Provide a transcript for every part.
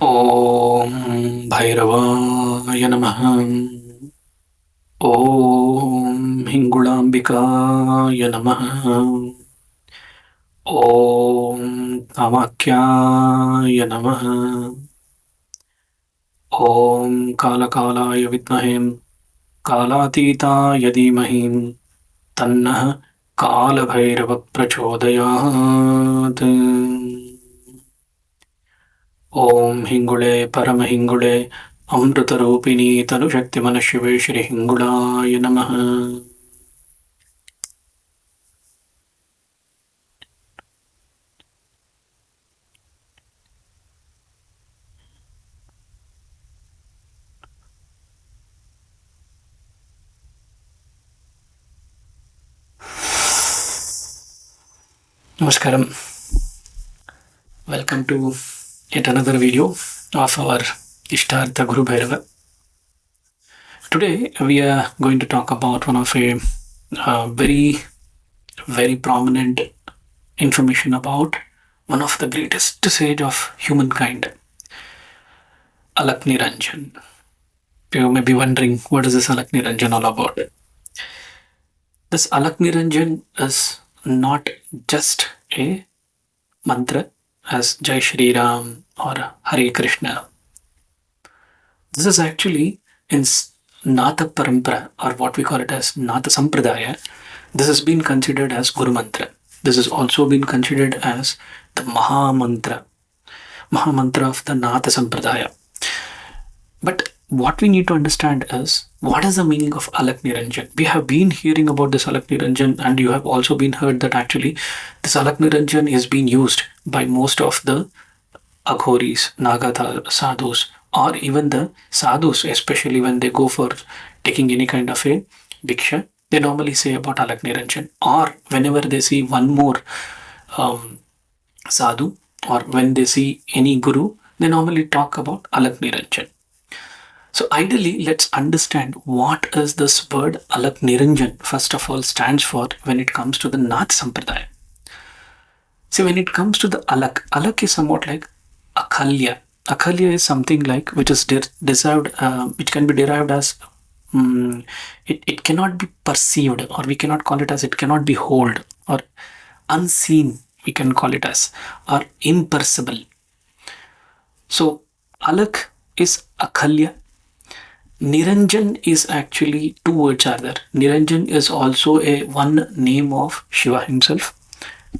ॐ भैरवाय नमः। ॐ हिङ्गुलाम्बिकाय नमः। ॐ कामाख्याय नमः। ॐ कालकालाय विद्महे कालातीताय धीमहि तन्नः कालभैरवः प्रचोदयात्। ॐ हिङ्गुळे परमहिङ्गुळे अमृतरूपिणी तनुशक्तिमनशिवे श्रीहिङ्गुळाय नमः। Namaskaram. Welcome to yet another video of our Ishtartha Guru Bhairava. Today we are going to talk about one of a very prominent information about one of the greatest sage of humankind, Alakh Niranjan. You may be wondering, what is this Alakh Niranjan all about? This Alakh Niranjan is not just a mantra as Jai Shri Ram or Hare Krishna. This is actually in Natha Parampara, or what we call it as Natha Sampradaya. This has been considered as Guru Mantra. This has also been considered as the Maha Mantra of the Natha Sampradaya. But what we need to understand is, what is the meaning of Alakh Niranjan? We have been hearing about this Alakh Niranjan, and you have also been heard that actually this Alakh Niranjan is being used by most of the Aghoris, Naga sadhus, or even the sadhus, especially when they go for taking any kind of a diksha. They normally say about Alakh Niranjan, or whenever they see one more sadhu, or when they see any guru, they normally talk about Alakh Niranjan. So ideally, let's understand what is this word Alakh Niranjan first of all stands for when it comes to the Nath Sampradaya. See, when it comes to the Alak is somewhat like Akhalya. Akhalya is something like which is which can be derived as it cannot be perceived, or we cannot call it as it cannot be held, or unseen we can call it as, or imperceptible. So Alak is Akhalya. Niranjan is actually two words are there. Niranjan is also a one name of Shiva himself,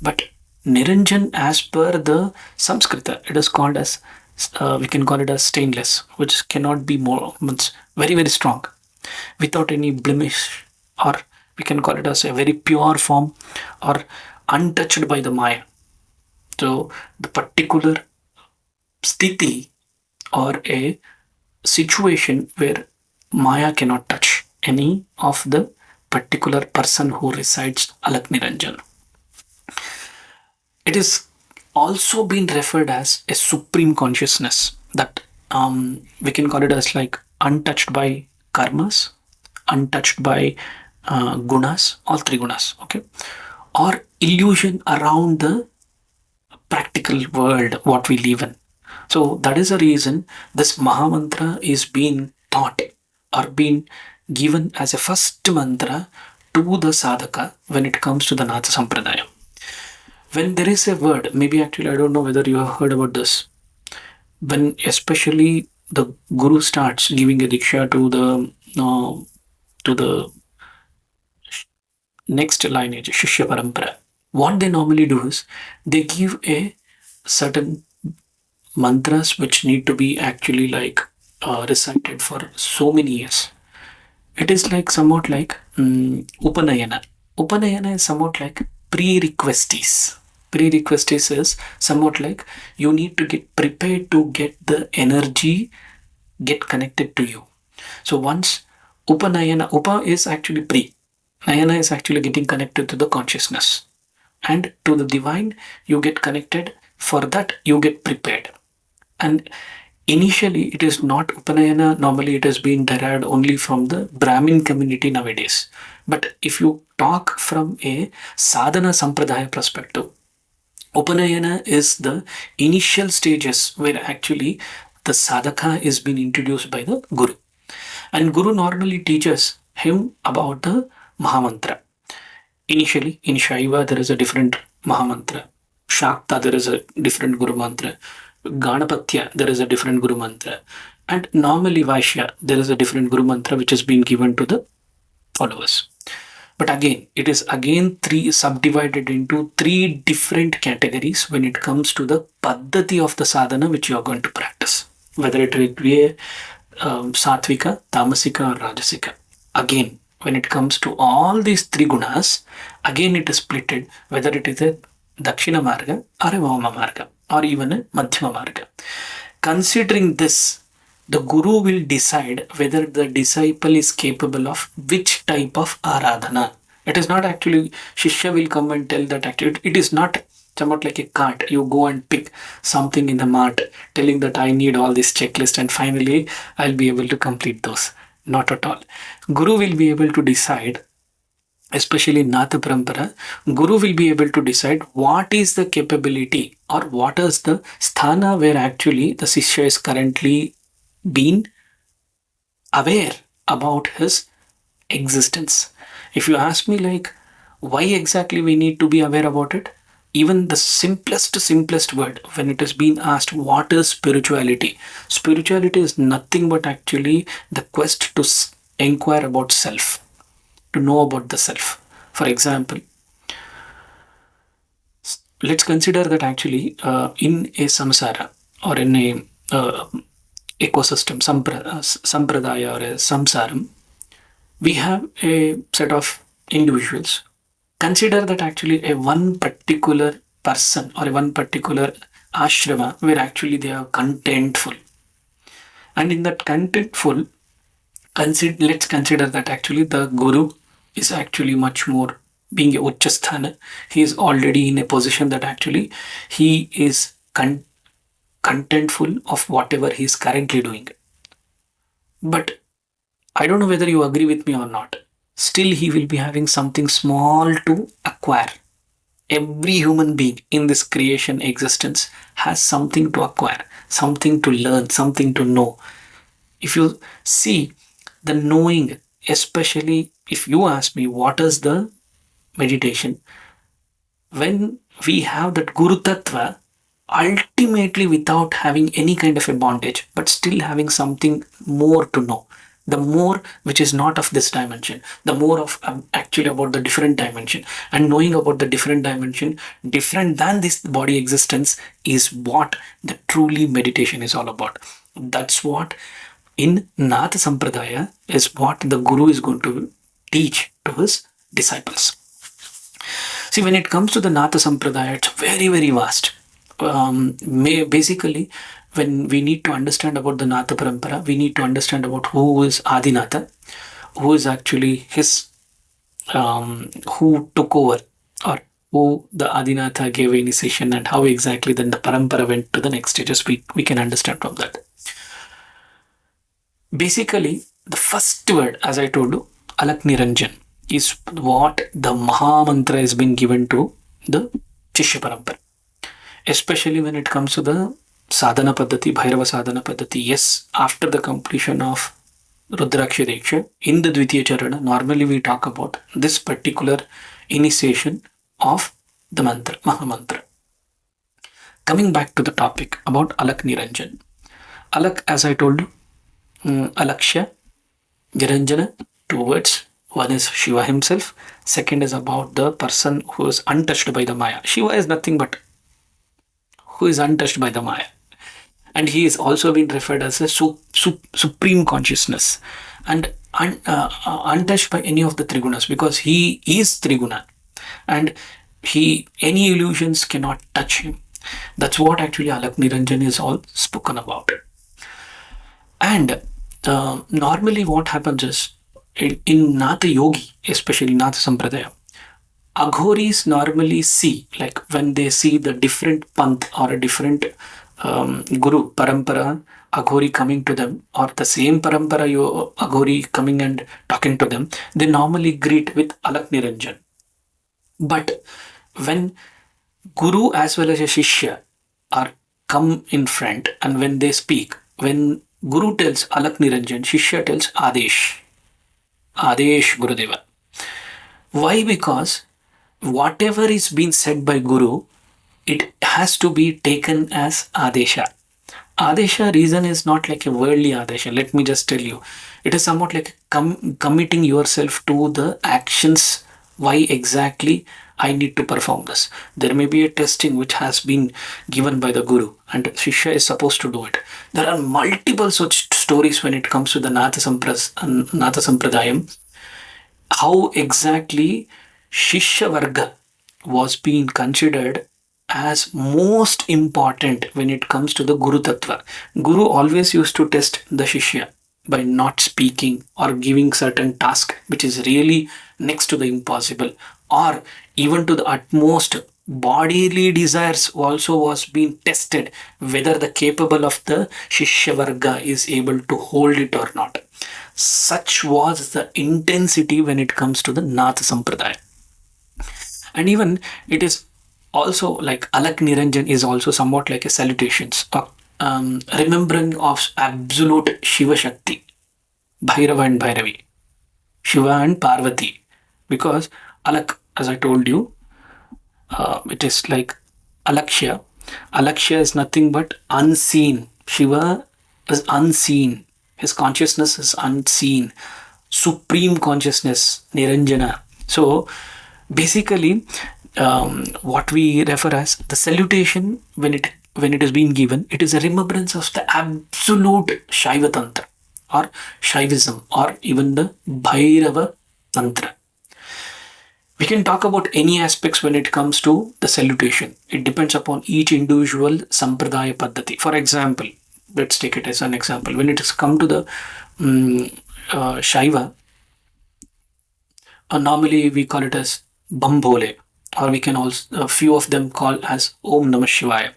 but Niranjan, as per the Sanskrita, it is called as we can call it as stainless, which cannot be more, means very strong, without any blemish, or we can call it as a very pure form, or untouched by the Maya. So the particular sthiti, or a situation where Maya cannot touch any of the particular person who recites Alakh Niranjan. It is also been referred as a supreme consciousness that we can call it as like untouched by karmas, untouched by gunas, all three gunas, okay, or illusion around the practical world what we live in. So that is the reason this Mahamantra is being taught or being given as a first mantra to the sadhaka when it comes to the Natha Sampradaya. When there is a word, maybe actually I don't know whether you have heard about this. When especially the guru starts giving a diksha to the next lineage, Shishya Parampara, what they normally do is they give a certain mantras which need to be actually like recited for so many years. It is like somewhat like Upanayana. Upanayana is somewhat like pre-requesties. Pre-requesties is somewhat like you need to get prepared to get the energy get connected to you. So once Upanayana, Upa is actually pre. Nayana is actually getting connected to the consciousness. And to the divine, you get connected. For that, you get prepared. And initially, it is not Upanayana. Normally, it has been derived only from the Brahmin community nowadays. But if you talk from a sadhana sampradaya perspective, Upanayana is the initial stages where actually the sadhaka is being introduced by the Guru. And Guru normally teaches him about the Mahamantra. Initially, in Shaiva, there is a different Mahamantra. Shakta, there is a different Guru Mantra. Ganapatya, there is a different Guru Mantra. And normally, Vaishya, there is a different Guru Mantra which has been given to the followers. But again, it is again subdivided into three different categories when it comes to the paddhati of the sadhana which you are going to practice. Whether it will be a satvika, tamasika, or rajasika. Again, when it comes to all these three gunas, again it is splitted whether it is a dakshina marga or a vama marga or even a madhyama marga. Considering this, the guru will decide whether the disciple is capable of which type of aradhana. It is not actually Shishya will come and tell that actually it is not somewhat like a cart. You go and pick something in the mart telling that I need all this checklist and finally I'll be able to complete those. Not at all. Guru will be able to decide, especially in Natha Parampara, Guru will be able to decide what is the capability or what is the sthana where actually the Shishya is currently being aware about his existence. If you ask me like why exactly we need to be aware about it, even the simplest word when it is being asked what is spirituality, spirituality is nothing but actually the quest to inquire about self, to know about the self. For example, let's consider that actually in a samsara or in a ecosystem, sampradaya or a samsaram, we have a set of individuals. Consider that actually a one particular person or a one particular ashrama where actually they are contentful. And in that contentful, let's consider that actually the guru is actually much more being a uchasthana. He is already in a position that actually he is contentful of whatever he is currently doing. But I don't know whether you agree with me or not. Still, he will be having something small to acquire. Every human being in this creation existence has something to acquire, something to learn, something to know. If you see the knowing, especially if you ask me what is the meditation, when we have that Guru Tattva, ultimately without having any kind of a bondage, but still having something more to know. The more which is not of this dimension, the more of actually about the different dimension. And knowing about the different dimension, different than this body existence, is what the truly meditation is all about. That's what in Nath Sampradaya is what the Guru is going to teach to his disciples. See, when it comes to the Nath Sampradaya, it's very, very vast. Basically, when we need to understand about the Natha Parampara, we need to understand about who is Adinatha, who is actually his, who took over, or who the Adinatha gave initiation, and how exactly then the Parampara went to the next stages. We can understand from that. Basically, the first word, as I told you, Alakh Niranjan, is what the Mahamantra has been given to the Shishya Parampara. Especially when it comes to the sadhana paddhati, Bhairava sadhana paddhati. Yes, after the completion of Rudraksha Diksha, in the Dvitiya Charana, normally we talk about this particular initiation of the mantra, Mahamantra. Coming back to the topic about Alakh Niranjan. Alakh, as I told you, Alaksha, Niranjana, two words. One is Shiva himself. Second is about the person who is untouched by the Maya. Shiva is nothing but who is untouched by the Maya. And he is also been referred as a supreme consciousness and untouched by any of the trigunas, because he is triguna and any illusions cannot touch him. That's what actually Alakh Niranjan is all spoken about. And normally what happens is in Nath Yogi, especially Nath Sampradaya, Aghoris normally see, like when they see the different panth or a different Guru, Parampara, Aghori coming to them, or the same Parampara Aghori coming and talking to them, they normally greet with Alakh Niranjan. But when Guru as well as a Shishya are come in front and when they speak, when Guru tells Alakh Niranjan, Shishya tells Adesh Gurudeva. Why? Because whatever is being said by Guru, it has to be taken as Adesha. Adesha reason is not like a worldly Adesha. Let me just tell you. It is somewhat like committing yourself to the actions. Why exactly I need to perform this? There may be a testing which has been given by the Guru and Shishya is supposed to do it. There are multiple such stories when it comes to the Natha Sampradayam. How exactly Shishya Varga was being considered as most important when it comes to the Guru Tattva. Guru always used to test the Shishya by not speaking or giving certain task which is really next to the impossible, or even to the utmost bodily desires also was being tested whether the capable of the Shishya Varga is able to hold it or not. Such was the intensity when it comes to the Nath Sampradaya. And even it is also like Alakh Niranjan is also somewhat like a salutations, remembering of absolute Shiva Shakti, Bhairava and Bhairavi, Shiva and Parvati. Because Alakh, as I told you, it is like Alakshya. Alakshya is nothing but unseen. Shiva is unseen. His consciousness is unseen. Supreme consciousness, Niranjana. So basically, what we refer as the salutation when it is being given, it is a remembrance of the absolute Shaiva Tantra or Shaivism or even the Bhairava Tantra. We can talk about any aspects when it comes to the salutation. It depends upon each individual Sampradaya Paddhati. For example, let's take it as an example. When it has come to the Shaiva, normally we call it as Bambole, or we can also, a few of them call as Om Namah Shivaya.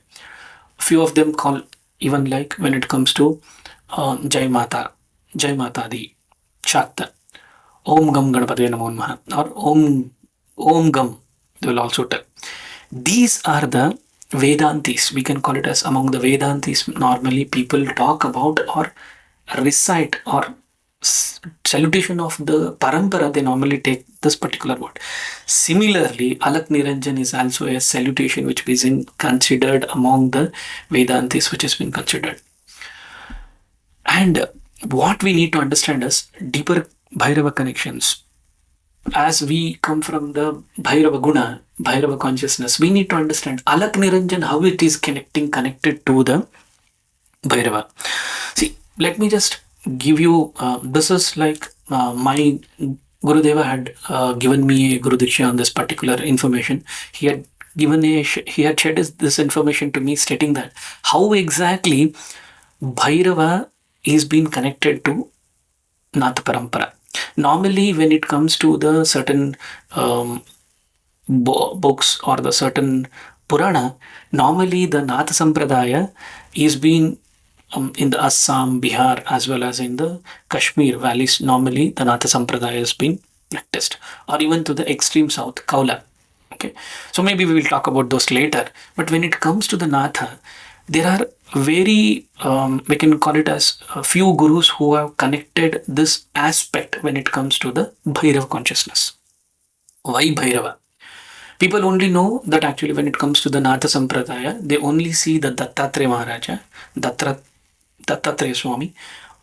A few of them call even like when it comes to Jai Mata Di, Shakta, Om Gam Ganapate Namo Namaha, or Om Gam, they will also tell. These are the Vedantis, we can call it as among the Vedantis. Normally people talk about or recite or salutation of the parampara, they normally take this particular word. Similarly, Alakh Niranjan is also a salutation which is considered among the Vedantis, which has been considered. And what we need to understand is deeper Bhairava connections. As we come from the Bhairava Guna, Bhairava consciousness, we need to understand Alakh Niranjan, how it is connected to the Bhairava. See, let me just give you, this is like my Gurudeva had given me a Guru Diksha on this particular information. He had shared this information to me, stating that how exactly Bhairava is being connected to Nath Parampara. Normally, when it comes to the certain books or the certain Purana, normally the Nath Sampradaya is being in the Assam, Bihar, as well as in the Kashmir valleys. Normally, the Natha Sampradaya has been practiced, or even to the extreme south, Kaula. Okay, so maybe we will talk about those later. But when it comes to the Natha, there are very, we can call it as a few gurus who have connected this aspect when it comes to the Bhairava consciousness. Why Bhairava? People only know that actually when it comes to the Natha Sampradaya, they only see the Dattatreya Maharaja, Dattatreya Swami,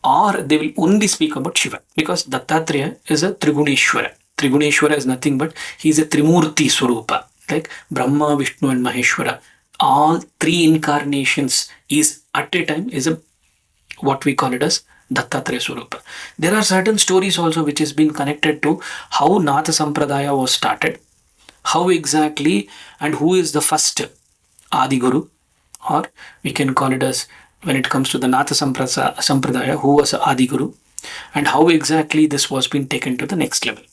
or they will only speak about Shiva, because Dattatreya is a Triguneshwara. Triguneshwara is nothing but he is a Trimurti Swarupa, like Brahma, Vishnu, and Maheshwara. All three incarnations is at a time is a what we call it as Dattatreya Swarupa. There are certain stories also which has been connected to how Natha Sampradaya was started, how exactly and who is the first Adiguru, or we can call it as when it comes to the Natha Sampradaya, who was Adiguru, and how exactly this was being taken to the next level.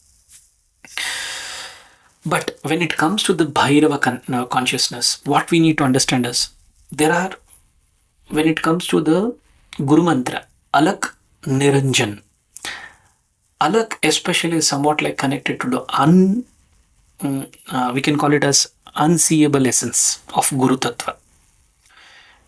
But when it comes to the Bhairava consciousness, what we need to understand is there are, when it comes to the Guru Mantra, Alakh Niranjan. Alakh especially is somewhat like connected to the we can call it as unseeable essence of Guru Tattva.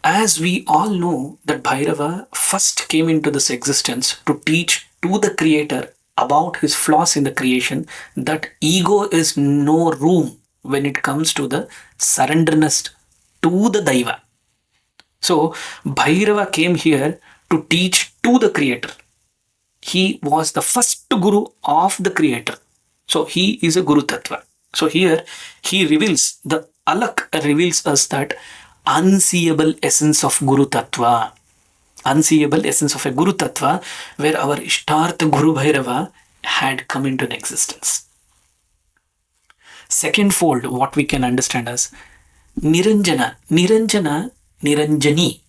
As we all know that Bhairava first came into this existence to teach to the creator about his flaws in the creation, that ego is no room when it comes to the surrenderness to the Daiva. So Bhairava came here to teach to the creator. He was the first guru of the creator. So he is a Guru Tattva. So here he reveals, the Alak reveals us that unseeable essence of Guru Tattva. Unseeable essence of a Guru Tattva, where our Ishtartha Guru Bhairava had come into existence. Second fold, what we can understand as Niranjana. Niranjana, Niranjani.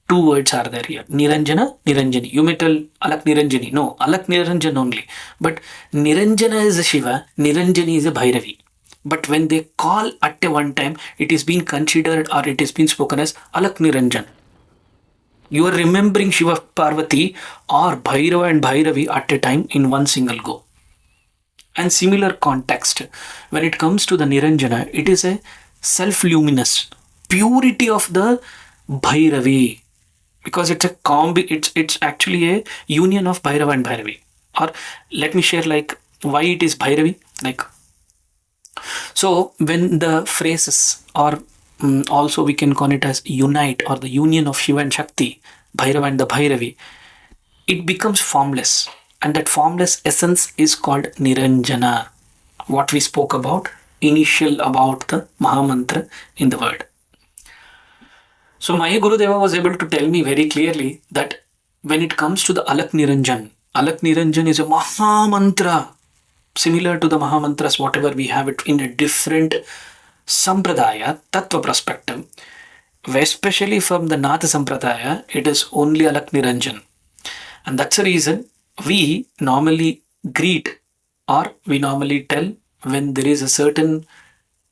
Two words are there here. Niranjana, Niranjani. You may tell Alak Niranjani. No, Alak Niranjan only. But Niranjana is a Shiva, Niranjani is a Bhairavi. But when they call at a one time, it is being considered or it is being spoken as Alak Niranjan. You are remembering Shiva Parvati or Bhairava and Bhairavi at a time in one single go. And similar context, when it comes to the Niranjana, it is a self-luminous purity of the Bhairavi, because it's a it's actually a union of Bhairava and Bhairavi. Or let me share like why it is Bhairavi. Like, so when the phrases, or also we can call it as unite or the union of Shiva and Shakti, Bhairava and the Bhairavi, it becomes formless, and that formless essence is called Niranjana. What we spoke about initial about the Mahamantra in the word. So my Gurudeva was able to tell me very clearly that when it comes to the Alakh Niranjan is a Mahamantra, similar to the Mahamantras, whatever we have it in a different Sampradaya, Tattva perspective. Especially from the Nath Sampradaya, it is only Alakh Niranjan. And that's the reason we normally greet, or we normally tell when there is a certain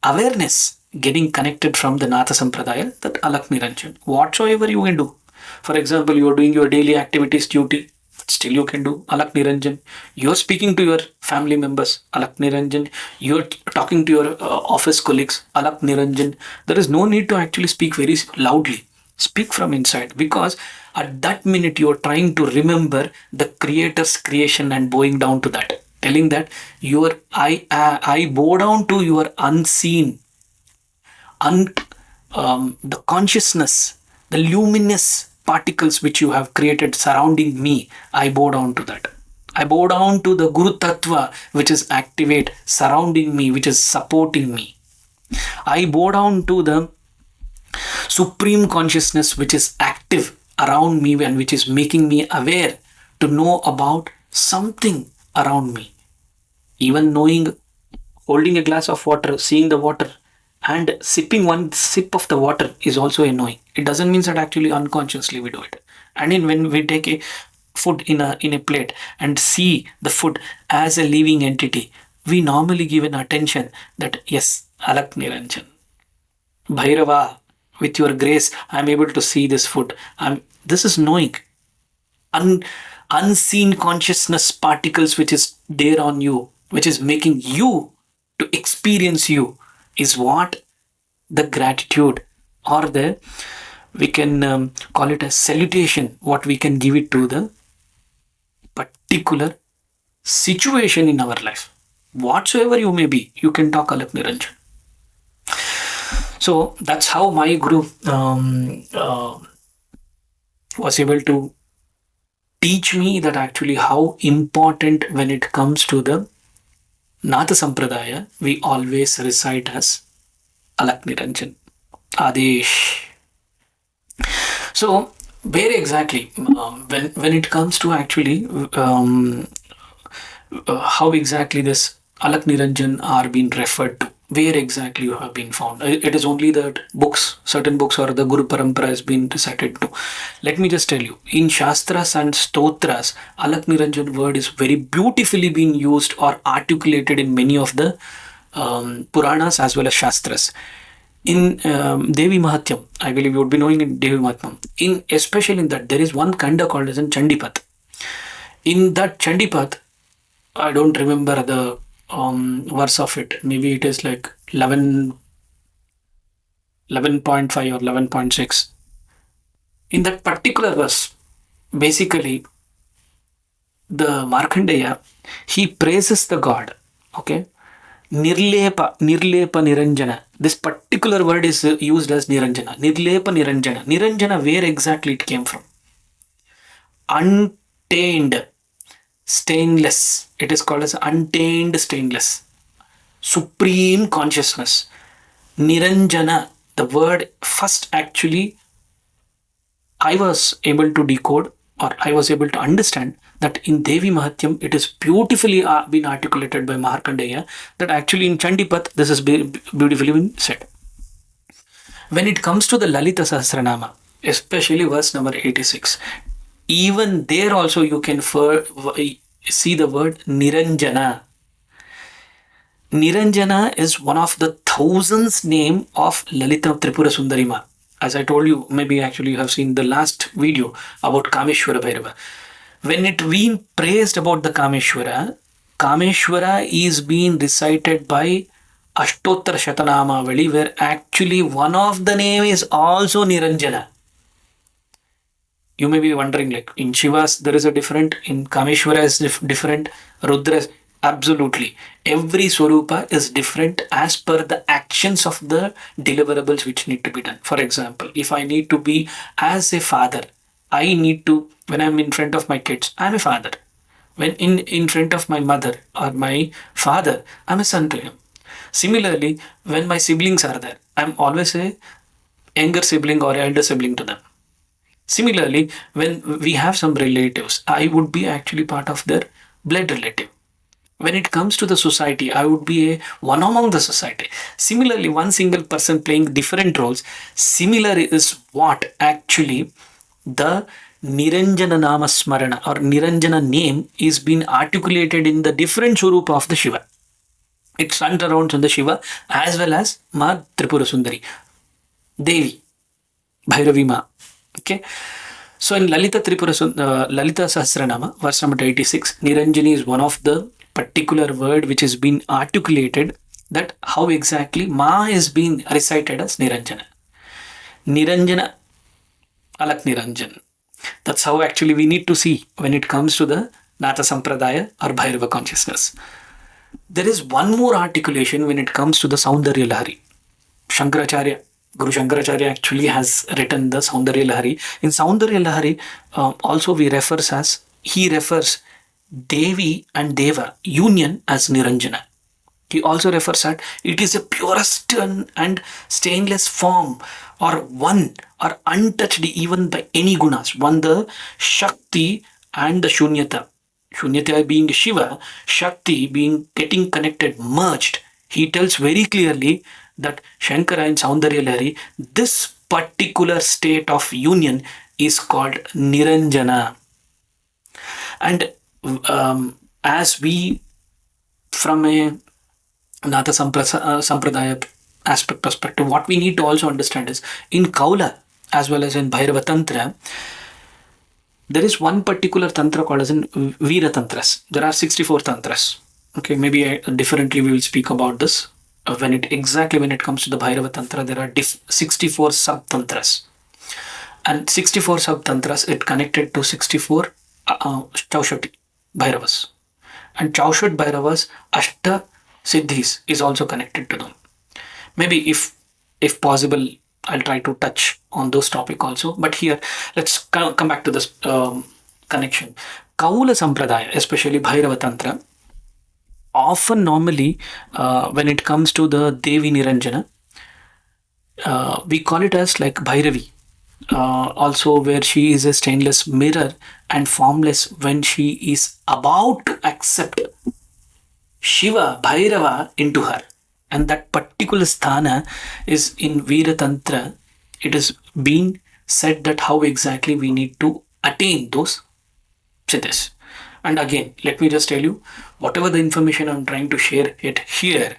awareness getting connected from the Natha Sampradaya, that Alakh Niranjan. Whatsoever you can do. For example, you are doing your daily activities duty, still you can do Alakh Niranjan. You are speaking to your family members, Alakh Niranjan. You are talking to your office colleagues, Alakh Niranjan. There is no need to actually speak very loudly. Speak from inside, because at that minute you are trying to remember the creator's creation and bowing down to that, telling that I bow down to your unseen, the consciousness, the luminous particles which you have created surrounding me. I bow down to that. I bow down to the Guru Tattva which is activate surrounding me, which is supporting me. I bow down to the supreme consciousness which is active around me and which is making me aware to know about something around me. Even knowing, holding a glass of water, seeing the water, and sipping one sip of the water is also a knowing. It doesn't mean that actually unconsciously we do it. And when we take a food in a plate and see the food as a living entity, we normally give an attention that yes, Alakh Niranjan, Bhairava, with your grace, I am able to see this food. This is knowing. Unseen consciousness particles which is there on you, which is making you to experience you, is what the gratitude, or the, we can call it a salutation, what we can give it to the particular situation in our life. Whatsoever you may be, you can talk Alakh Niranjan. So that's how my Guru was able to teach me that actually how important when it comes to the Natha Sampradaya, we always recite as Alakh Niranjan, Adesh. So where exactly, when it comes to actually how exactly this Alakh Niranjan are being referred to, where exactly you have been found. It is only that books, certain books, or the Guru Parampara has been recited to. Let me just tell you, in Shastras and Stotras, Alakh Niranjan word is very beautifully being used or articulated in many of the Puranas as well as Shastras. In Devi Mahatyam, I believe you would be knowing in Devi Mahatyam, especially in that, there is one kanda called as in Chandipath. In that Chandipath, I don't remember the verse of it. Maybe it is like 11.5 or 11.6. In that particular verse, basically, the Markandeya, he praises the God. Okay. Nirlepa Niranjana. This particular word is used as Niranjana. Nirlepa Niranjana. Niranjana, where exactly it came from? Untainted, stainless. It is called as untainted stainless. Supreme consciousness. Niranjana, the word first actually I was able to decode or I was able to understand that in Devi Mahatyam it is beautifully been articulated by Markandeya that actually in Chandipat this is beautifully been said. When it comes to the Lalita Sahasranama, especially verse number 86, even there also you can see the word Niranjana. Niranjana is one of the thousands name of Lalita Tripura Sundarima. As I told you, maybe actually you have seen the last video about Kameshwara Bhairava. When it being praised about the Kameshwara, Kameshwara is being recited by Ashtottara Shatanamavali, where actually one of the name is also Niranjana. You may be wondering, like in Shivas there is a different, in Kameshwara is different, Rudra absolutely. Every Swarupa is different as per the actions of the deliverables which need to be done. For example, if I need to be as a father, I need to, when I'm in front of my kids, I'm a father. When in front of my mother or my father, I'm a son to him. Similarly, when my siblings are there, I'm always a younger sibling or elder sibling to them. Similarly, when we have some relatives, I would be actually part of their blood relative. When it comes to the society, I would be a one among the society. Similarly, one single person playing different roles. Similar is what actually the Niranjana Nama Smarana or Niranjana name is being articulated in the different Swarupa of the Shiva. It runs around on the Shiva as well as Ma Tripura Sundari, Devi, Bhairavi Ma. Okay. So in Lalita Lalita Sahasranama, verse number 86, Niranjani is one of the particular word which is being articulated that how exactly Ma is being recited as Niranjana. Niranjana, Alakh Niranjan. That's how actually we need to see when it comes to the Natha Sampradaya or Bhairava consciousness. There is one more articulation when it comes to the Saundarya Lahari. Shankaracharya, Guru Shankaracharya actually has written the Saundarya Lahari. In Saundarya Lahari, also he refers Devi and Deva union as Niranjana. He also refers that it is a purest and stainless form or one or untouched even by any gunas. One, the Shakti and the Shunyata. Shunyata being Shiva, Shakti being getting connected, merged. He tells very clearly that Shankara in Saundarya Lahari, this particular state of union is called Niranjana. And as we, from a Natha Sampradaya aspect perspective, what we need to also understand is in Kaula as well as in Bhairava Tantra, there is one particular Tantra called as in Veera Tantras. There are 64 Tantras. Okay, maybe differently we will speak about this. When it comes to the Bhairava Tantra, there are 64 sub-tantras. And 64 sub-tantras, it connected to 64 Chaushati Bhairavas. And Chaushat Bhairavas, Ashta Siddhis is also connected to them. Maybe if possible, I'll try to touch on those topic also. But here, let's come back to this connection. Kaula Sampradaya, especially Bhairava Tantra, often normally when it comes to the Devi Niranjana, we call it as like Bhairavi. Also where she is a stainless mirror and formless when she is about to accept Shiva, Bhairava into her. And that particular sthana is in Veera Tantra. It is being said that how exactly we need to attain those siddhis. And again, let me just tell you, whatever the information I'm trying to share it here,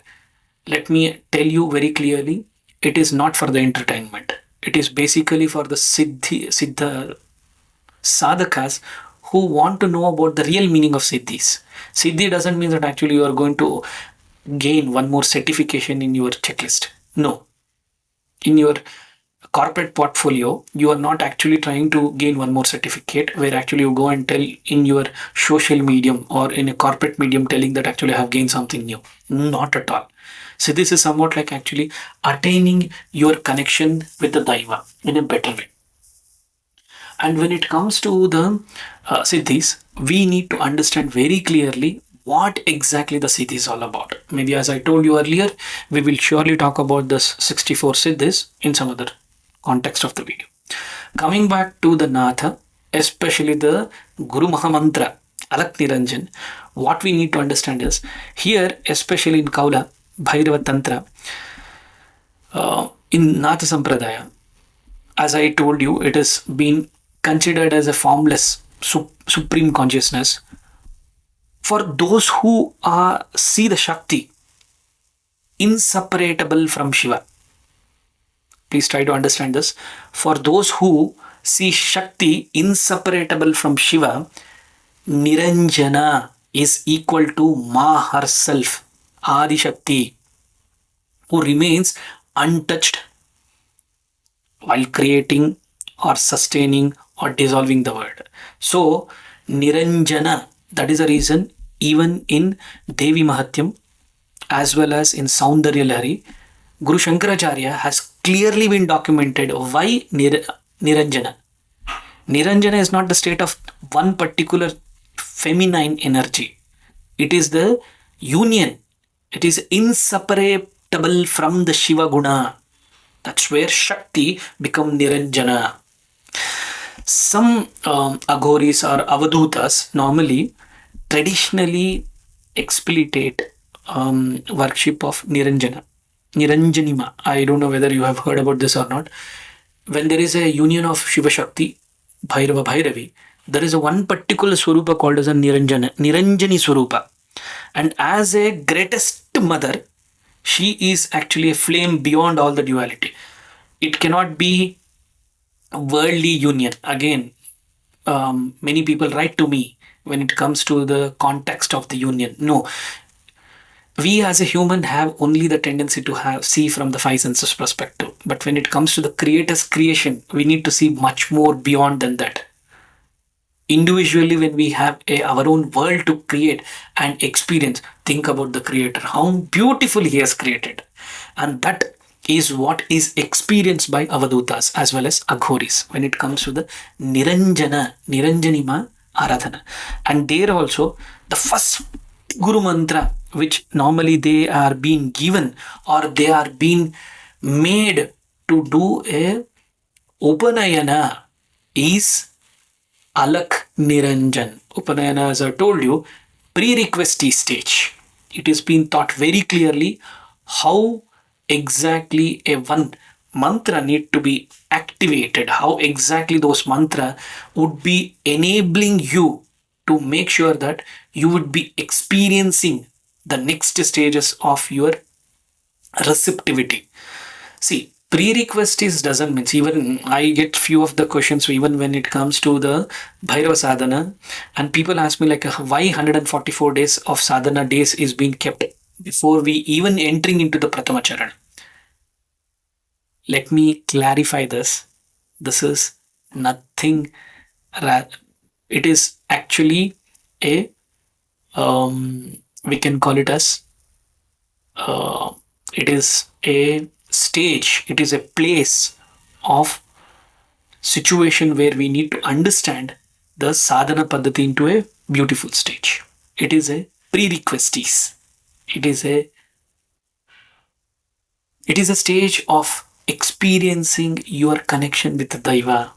let me tell you very clearly, it is not for the entertainment. It is basically for the Siddha sadhakas who want to know about the real meaning of Siddhis. Siddhi doesn't mean that actually you are going to gain one more certification in your checklist. No. In your corporate portfolio, you are not actually trying to gain one more certificate where actually you go and tell in your social medium or in a corporate medium telling that actually I have gained something new. Not at all. So this is somewhat like actually attaining your connection with the Daiva in a better way. And when it comes to the Siddhis, we need to understand very clearly what exactly the Siddhi is all about. Maybe as I told you earlier, we will surely talk about this 64 Siddhis in some other context of the video. Coming back to the Natha, especially the Guru Mahamantra, Alakh Niranjan, what we need to understand is here, especially in Kaula, Bhairava Tantra, in Natha Sampradaya, as I told you, it has been considered as a formless supreme consciousness. For those who see the Shakti inseparable from Shiva, please try to understand this. For those who see Shakti inseparable from Shiva, Niranjana is equal to Ma herself, Adi Shakti, who remains untouched while creating or sustaining or dissolving the world. So, Niranjana, that is the reason even in Devi Mahatyam as well as in Saundarya Lahari, Guru Shankaracharya has clearly been documented why Niranjana. Niranjana is not the state of one particular feminine energy. It is the union. It is inseparable from the Shiva Guna. That's where Shakti become Niranjana. Some Aghoris or Avadutas normally traditionally explicate worship of Niranjana. Niranjanima. I don't know whether you have heard about this or not. When there is a union of Shiva Shakti, Bhairava Bhairavi, there is a one particular Swarupa called as a Niranjana, Niranjani Swarupa. And as a greatest mother, she is actually a flame beyond all the duality. It cannot be a worldly union. Again, many people write to me when it comes to the context of the union. No, we as a human have only the tendency to have see from the five senses perspective. But when it comes to the creator's creation, we need to see much more beyond than that. Individually, when we have our own world to create and experience, think about the creator, how beautiful he has created. And that is what is experienced by Avadutas as well as Aghoris when it comes to the Niranjana, Niranjanima Aradhana. And there also, the first Guru Mantra, which normally they are being given or they are being made to do a Upanayana is Alakh Niranjan. Upanayana, as I told you, pre-requesty stage. It is being taught very clearly how exactly a one mantra need to be activated, how exactly those mantra would be enabling you to make sure that you would be experiencing the next stages of your receptivity. See, prerequisites doesn't mean, even I get few of the questions even when it comes to the Bhairava sadhana, and people ask me like why 144 days of sadhana days is being kept before we even entering into the Pratama Charana. Let me clarify this. This is nothing. It is actually a we can call it as it is a stage. It is a place of situation where we need to understand the sadhana paddhati into a beautiful stage. It is a prerequisites. It is a stage of experiencing your connection with the Daiva.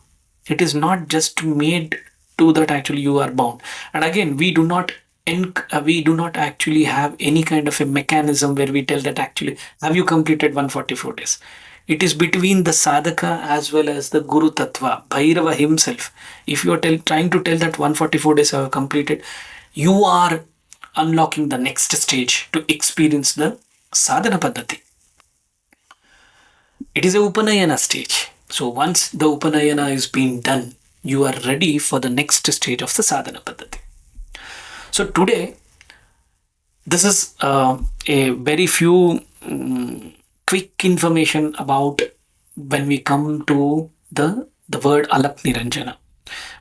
It is not just made to that actually you are bound. And again, we do not actually have any kind of a mechanism where we tell that actually have you completed 144 days. It is between the sadhaka as well as the Guru Tattva, Bhairava himself. If you are trying to tell that 144 days I have completed, you are unlocking the next stage to experience the sadhana paddhati. It is a Upanayana stage. So once the Upanayana is being done, you are ready for the next stage of the sadhana paddhati. So today, this is a very few quick information about when we come to the word Alak Niranjana.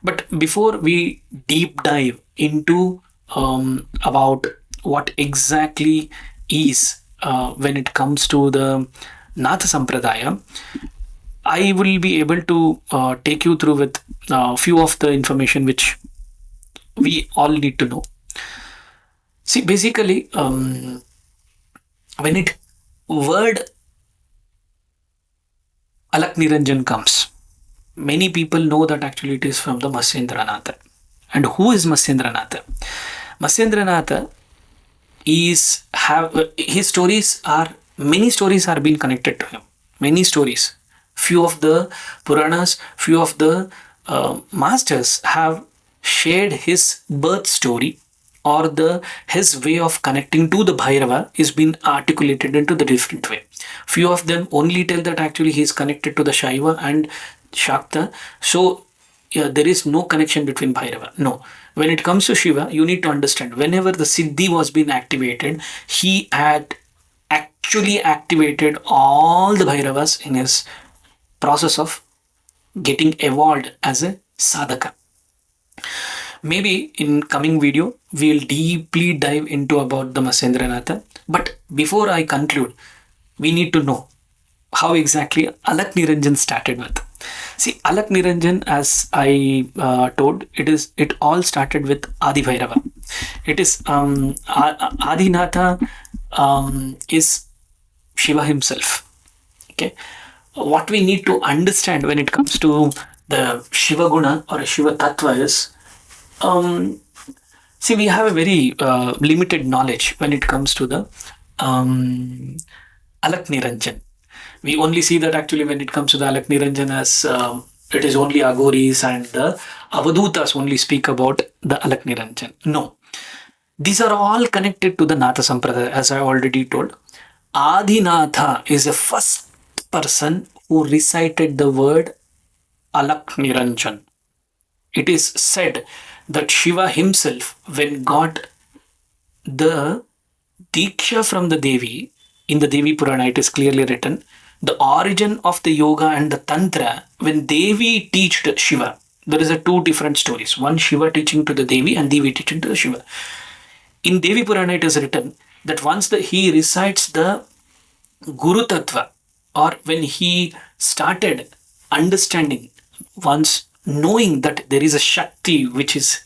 But before we deep dive into about what exactly is when it comes to the Nath Sampradaya, I will be able to take you through with a few of the information which we all need to know. See, basically, when it word Alak Niranjan comes, many people know that actually it is from the Machindranath. And who is Machindranath? Machindranath is have his stories are many stories are being connected to him. Many stories. Few of the Puranas, few of the masters have shared his birth story or the his way of connecting to the Bhairava is been articulated into the different way. Few of them only tell that actually he is connected to the Shaiva and Shakta. So yeah, there is no connection between Bhairava. No. When it comes to Shiva, you need to understand whenever the Siddhi was being activated, he had actually activated all the Bhairavas in his process of getting evolved as a sadhaka. Maybe in coming video, we'll deeply dive into about the Machindranath. But before I conclude, we need to know how exactly Alak Niranjan started with. See, Alak Niranjan, as I told, it all started with Adi Bhairava. It is Adinatha is Shiva himself. Okay, what we need to understand when it comes to the Shiva Guna or Shiva Tattva is, um, see, we have a very limited knowledge when it comes to the Alak Niranjan. We only see that actually when it comes to the Alak Niranjan as it is only Aghoris and the Avadutas only speak about the Alak Niranjan. No. These are all connected to the Natha Sampradaya, as I already told. Adinatha is the first person who recited the word Alak Niranjan. It is said that Shiva himself, when got the Diksha from the Devi, in the Devi Purana, it is clearly written, the origin of the yoga and the tantra, when Devi teached Shiva, there is a two different stories. One Shiva teaching to the Devi and Devi teaching to the Shiva. In Devi Purana, it is written that once he recites the Guru Tattva, or when he started understanding, once knowing that there is a Shakti which is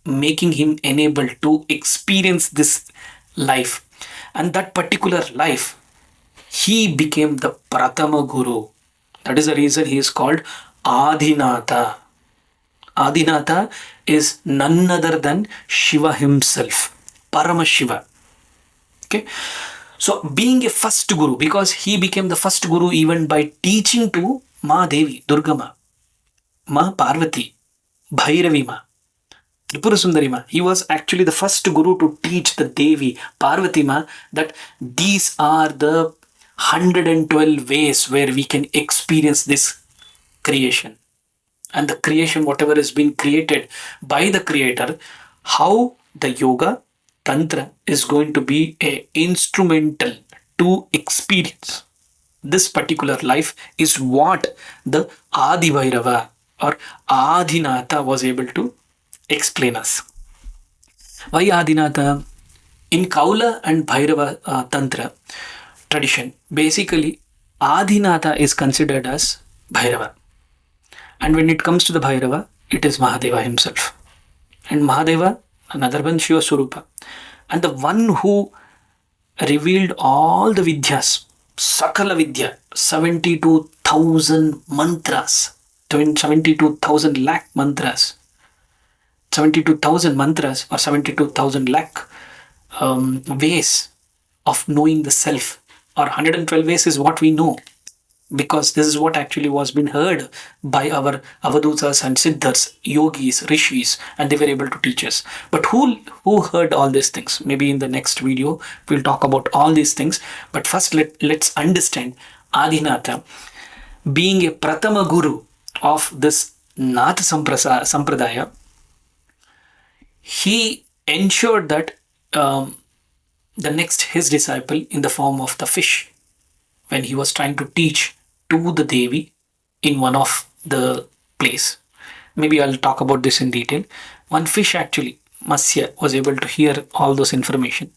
making him enabled to experience this life, and that particular life, he became the Pratama Guru. That is the reason he is called Adinatha. Adinatha is none other than Shiva himself, Parama Shiva. Okay. So being a first guru, because he became the first guru even by teaching to Ma Devi, Durgama, Ma Parvati, Bhairavi Ma, Tripura Sundari Ma. He was actually the first guru to teach the Devi, Parvati Ma, that these are the 112 ways where we can experience this creation. And the creation, whatever is being created by the creator, how the yoga, tantra is going to be a instrumental to experience this particular life is what the Adi Bhairava or Adinatha was able to explain us. Why Adinatha? In Kaula and Bhairava Tantra tradition, basically Adinatha is considered as Bhairava. And when it comes to the Bhairava, it is Mahadeva himself. And Mahadeva, another one, Shiva Surupa. And the one who revealed all the Vidyas, Sakala Vidya, 72,000 mantras, 72,000 lakh mantras, 72,000 mantras or 72,000 lakh ways of knowing the self, or 112 ways is what we know, because this is what actually was being heard by our Avadutas and Siddhas, yogis, rishis, and they were able to teach us. But who heard all these things? Maybe in the next video we'll talk about all these things. But first let's understand Adinatha being a Pratama Guru of this Nath Sampradaya. He ensured that the next his disciple in the form of the fish, when he was trying to teach to the Devi in one of the place. Maybe I'll talk about this in detail. One fish actually, Masya, was able to hear all those information,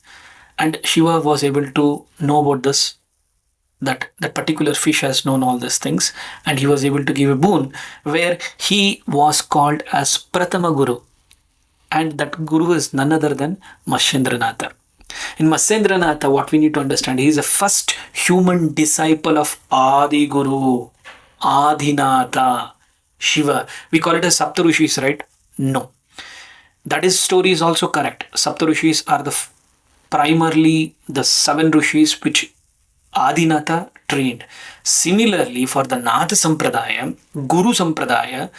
and Shiva was able to know about this. That particular fish has known all these things, and he was able to give a boon where he was called as Pratama Guru, and that guru is none other than Machindranath. In Machindranath, what we need to understand, he is the first human disciple of Adiguru, Adinatha, Shiva. We call it as Saptarushis, right? No. That is story is also correct. Saptarushis are the primarily the seven rishis which Adinatha trained. Similarly, for the Nath Sampradaya, Guru Sampradaya,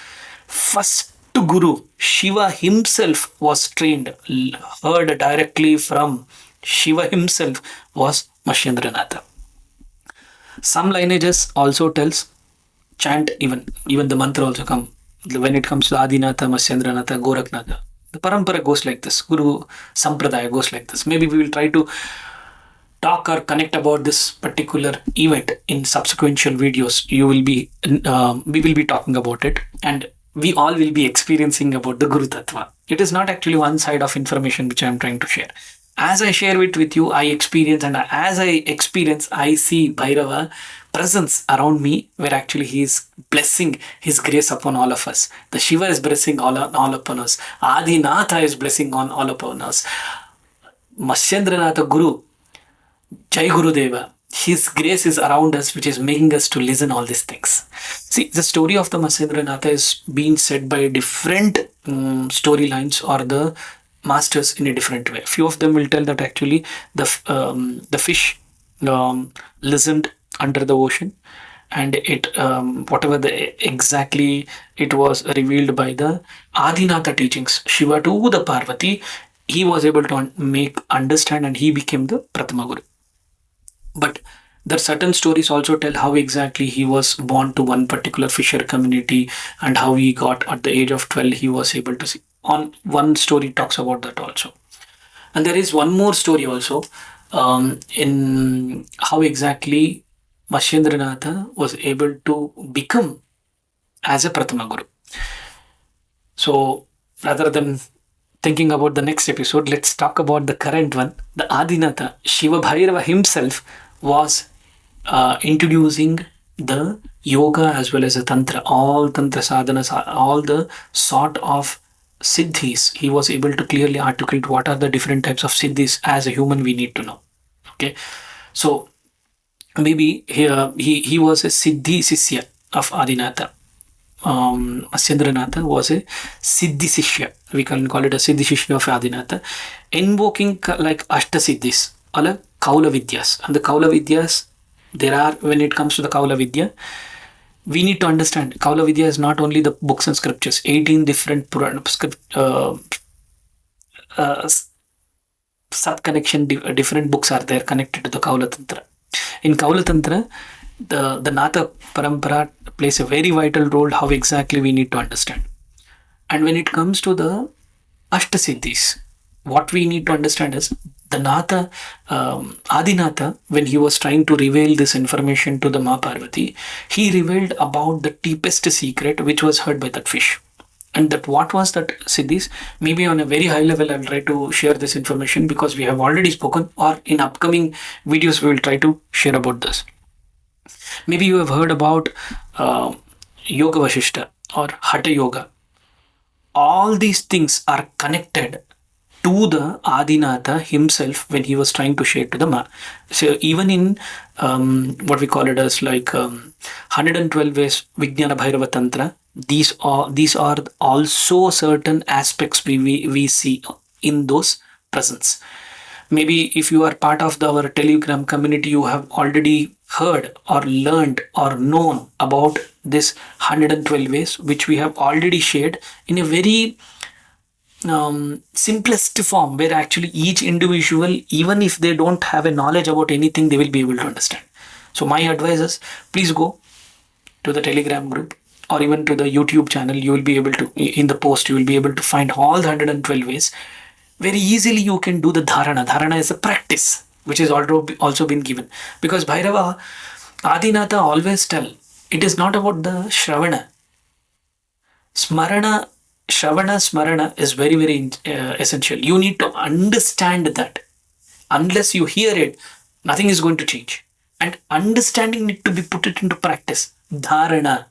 first Guru, Shiva himself was trained, heard directly from Shiva himself was Machindranath. Some lineages also tells chant even the mantra also come when it comes to Adinatha, Machindranath, Goraknath. The parampara goes like this. Guru Sampradaya goes like this. Maybe we will try to talk or connect about this particular event in subsequent videos. We will be talking about it, and we all will be experiencing about the Guru Tattva. It is not actually one side of information which I am trying to share. As I share it with you, I experience, and as I experience, I see Bhairava presence around me, where actually he is blessing his grace upon all of us. The Shiva is blessing all upon us. Adinatha is blessing on all upon us. Machindranath Guru, Jai Guru Deva, his grace is around us, which is making us to listen all these things. See, the story of the Machindranath is being said by different storylines or the masters in a different way. Few of them will tell that actually the fish listened under the ocean, and it whatever the exactly it was revealed by the Adinatha teachings, Shiva to the Parvati, he was able to make understand, and he became the Pratama Guru. But there are certain stories also tell how exactly he was born to one particular fisher community, and how he got at the age of 12 he was able to see. On one story talks about that also. And there is one more story also in how exactly Machindranath was able to become as a Pratama Guru. So rather than thinking about the next episode, let's talk about the current one. The Adinatha, Shiva Bhairava himself was introducing the yoga as well as the tantra, all tantra sadhanas, all the sort of siddhis. He was able to clearly articulate what are the different types of siddhis as a human we need to know. Okay, so maybe here he was a siddhi sishya of Adinatha. Machindranath was a siddhi sishya. We can call it a siddhi sishya of Adinatha, invoking like Ashta Siddhis, Alak Kaula Vidyas. And the Kaula Vidyas, there are, when it comes to the Kaula Vidya, we need to understand Kaula Vidya is not only the books and scriptures, 18 different sub connection, different books are there connected to the Kaula Tantra. In Kaula Tantra, the Natha Parampara plays a very vital role, how exactly we need to understand. And when it comes to the Ashtasiddhis, what we need to understand is the Natha, Adinatha, when he was trying to reveal this information to the Ma Parvati, he revealed about the deepest secret which was heard by that fish. And that what was that Siddhis? Maybe on a very high level, I'll try to share this information because we have already spoken, or in upcoming videos, we will try to share about this. Maybe you have heard about Yoga Vashishta or Hatha Yoga. All these things are connected to the Adinatha himself when he was trying to share to the Ma. So even in what we call it as like 112 ways Vijnana Bhairava Tantra, these are also certain aspects we see in those presence. Maybe if you are part of our Telegram community, you have already heard or learned or known about this 112 ways, which we have already shared in a very simplest form, where actually each individual, even if they don't have a knowledge about anything, they will be able to understand. So my advice is, please go to the Telegram group or even to the YouTube channel. You will be able to, in the post, you will be able to find all the 112 ways. Very easily you can do the dharana. Dharana is a practice which is also been given, because Bhairava, Adinatha always tell It is not about the Shravana. Smarana, Shravana, Smarana is very, very essential. You need to understand that. Unless you hear it, nothing is going to change. And understanding need to be put it into practice. Dharana.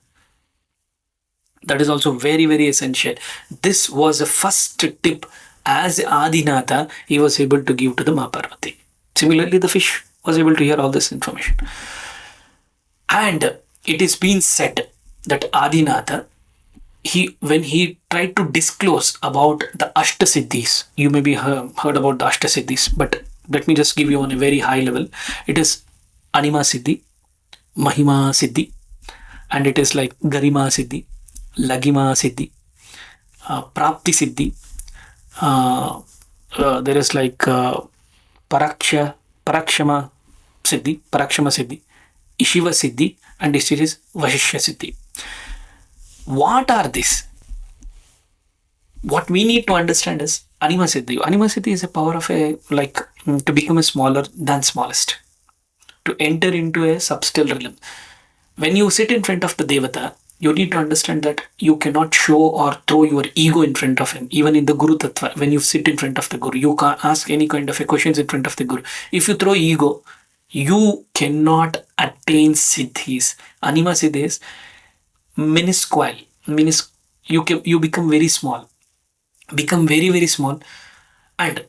That is also very, very essential. This was the first tip as Adinatha he was able to give to the Mahaparvati. Similarly, the fish was able to hear all this information. And it is been said that Adinatha, when he tried to disclose about the Ashtasiddhis, you may be heard about the Ashtasiddhis, but let me just give you on a very high level. It is Anima Siddhi, Mahima Siddhi, and it is like Garima Siddhi, Lagima Siddhi, Prapti Siddhi. There is like Parakshama Siddhi, Ishiva Siddhi, and this is Vashishya Siddhi. What are these? What we need to understand is Anima Siddhi. Anima Siddhi is a power of to become a smaller than smallest, to enter into a subtle realm. When you sit in front of the Devata, you need to understand that you cannot show or throw your ego in front of him. Even in the Guru Tattva, when you sit in front of the Guru, you can't ask any kind of questions in front of the Guru. If you throw ego, you cannot attain Siddhis. Anima Siddhis, minuscule. You become very small. Become very, very small. And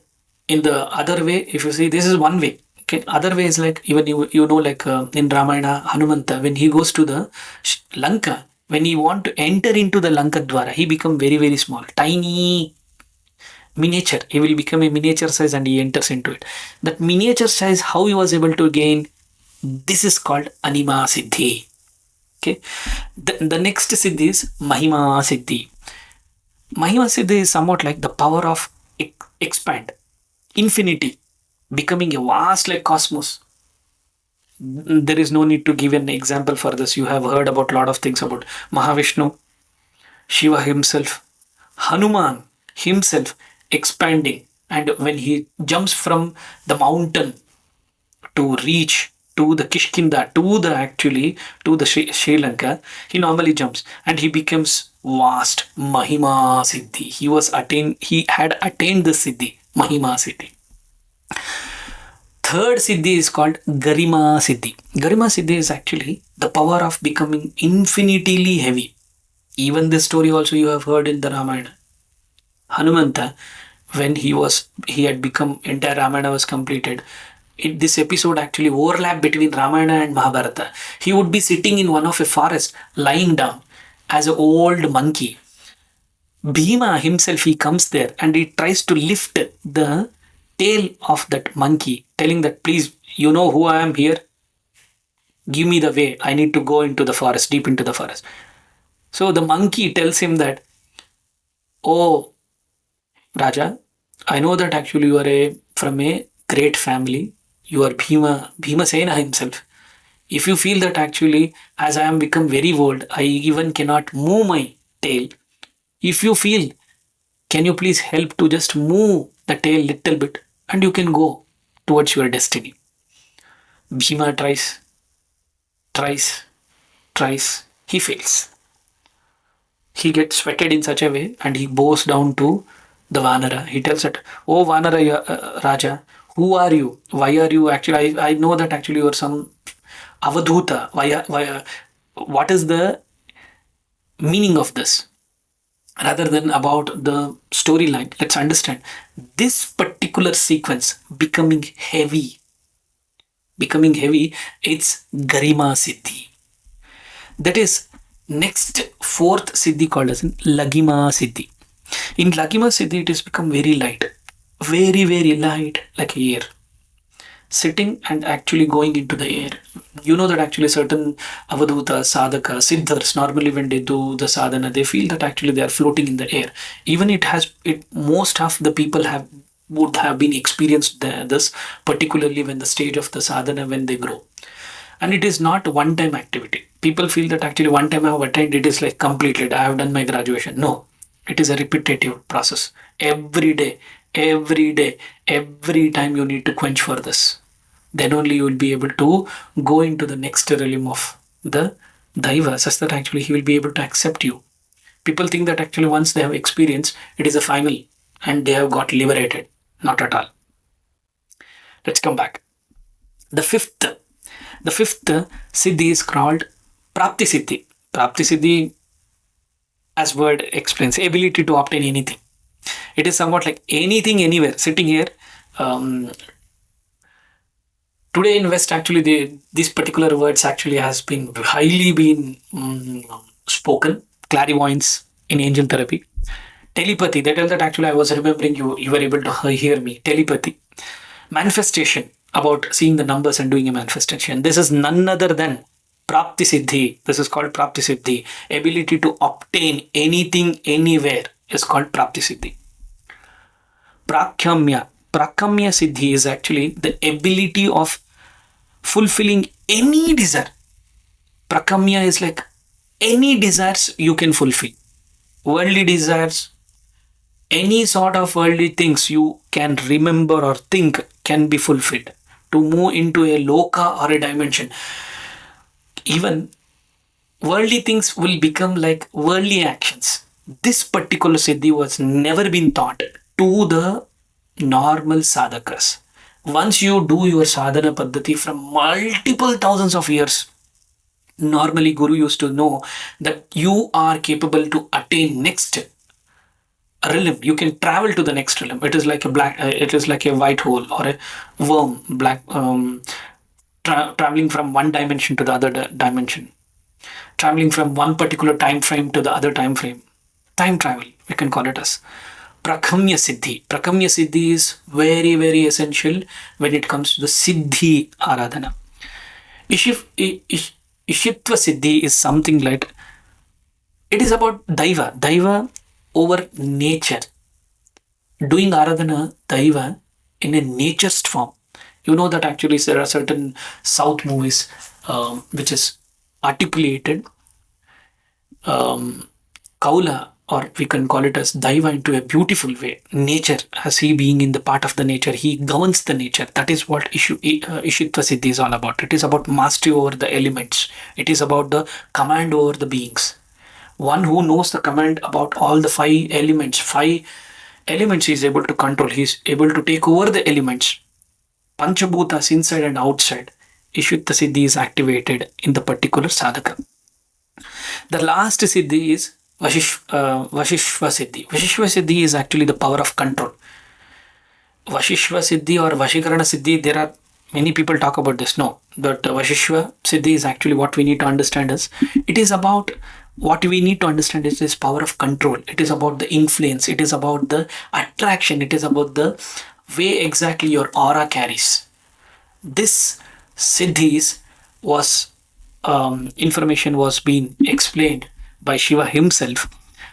in the other way, if you see, this is one way. Okay, other way is like, even in Ramayana, Hanumanta, when he goes to the Lanka, when he want to enter into the Lanka Dwara, he become very, very small, tiny, miniature. He will become a miniature size and he enters into it. That miniature size, how he was able to gain, this is called Anima Siddhi. Okay, the next Siddhi is Mahima Siddhi. Mahima Siddhi is somewhat like the power of expand, infinity, becoming a vast like cosmos. There is no need to give an example for this. You have heard about a lot of things about Mahavishnu, Shiva himself, Hanuman himself expanding, and when he jumps from the mountain to reach to the Kishkinda, to the Sri Lanka, he normally jumps and he becomes vast. Mahima Siddhi. He had attained the Siddhi, Mahima Siddhi. Third Siddhi is called Garima Siddhi. Garima Siddhi is actually the power of becoming infinitely heavy. Even this story also you have heard in the Ramayana. Hanumanta, when he had become, entire Ramayana was completed. This episode actually overlapped between Ramayana and Mahabharata. He would be sitting in one of a forest, lying down as an old monkey. Bhima himself, he comes there and he tries to lift the tail of that monkey, telling that, please, you know who I am here? Give me the way. I need to go into the forest, deep into the forest. So the monkey tells him that, oh, Raja, I know that actually you are from a great family. You are Bhimasena himself. If you feel that actually, as I am become very old, I even cannot move my tail. If you feel, can you please help to just move the tail little bit and you can go towards your destiny. Bhima tries. He fails. He gets sweated in such a way and he bows down to the Vanara. He tells it, oh Vanara Raja, who are you? Why are you actually, I know that actually you are some Avadhuta. What is the meaning of this? Rather than about the storyline, let's understand this particular sequence becoming heavy. It's Garima Siddhi. That is next fourth Siddhi called as Lagima Siddhi. In Lagima Siddhi, it has become very light, very, very light, like air. Sitting and actually going into the air. You know that actually certain Avadhuta, Sadhaka, Siddhars, normally when they do the sadhana, they feel that actually they are floating in the air. Even most of the people would have been experienced this, particularly when the stage of the sadhana, when they grow. And it is not one-time activity. People feel that actually one time I have attained, it is like completed, I have done my graduation. No, it is a repetitive process. Every day, every time you need to quench for this. Then only you will be able to go into the next realm of the Daiva, such that actually he will be able to accept you. People think that actually once they have experienced, it is a final and they have got liberated. Not at all. Let's come back. The fifth Siddhi is called Prapti Siddhi. Prapti Siddhi, as word explains, ability to obtain anything. It is somewhat like anything, anywhere. Sitting here, um, today in West, actually, these particular words actually has been highly been spoken. Clairvoyance in angel therapy. Telepathy. They tell that actually I was remembering you. You were able to hear me. Telepathy. Manifestation, about seeing the numbers and doing a manifestation. This is none other than Prapti Siddhi. This is called Prapti Siddhi. Ability to obtain anything anywhere is called Prapti Siddhi. Prakamya. Prakamya Siddhi is actually the ability of fulfilling any desire. Prakamya is like any desires you can fulfill. Worldly desires, any sort of worldly things you can remember or think can be fulfilled. To move into a loka or a dimension, even worldly things will become like worldly actions. This particular siddhi was never been taught to the normal sadhakas. Once you do your sadhana paddhati from multiple thousands of years, normally Guru used to know that you are capable to attain next realm. You can travel to the next realm. It is like a black. It is like a white hole or a worm. Black traveling from one dimension to the other dimension. Traveling from one particular time frame to the other time frame. Time travel. We can call it as Prakamya Siddhi. Prakamya Siddhi is very, very essential when it comes to the Siddhi Aradhana. Ishitva Siddhi is something like, it is about Daiva. Daiva over nature. Doing Aradhana Daiva in a nature's form. You know that actually there are certain South movies which is articulated Kaula, or we can call it as Daiva, into a beautiful way. Nature, as he being in the part of the nature, he governs the nature. That is what Ishitva Siddhi is all about. It is about mastery over the elements. It is about the command over the beings. One who knows the command about all the five elements he is able to control. He is able to take over the elements. Panchabhutas inside and outside. Ishitva Siddhi is activated in the particular sadhaka. The last Siddhi is Vashishva Siddhi. Vashishva Siddhi is actually the power of control. Vashishva Siddhi or Vashikarana Siddhi, there are many people talk about this. No, but Vashishva Siddhi is actually what we need to understand is, it is about what we need to understand is this power of control. It is about the influence. It is about the attraction. It is about the way exactly your aura carries. This Siddhis was information was being explained by Shiva himself,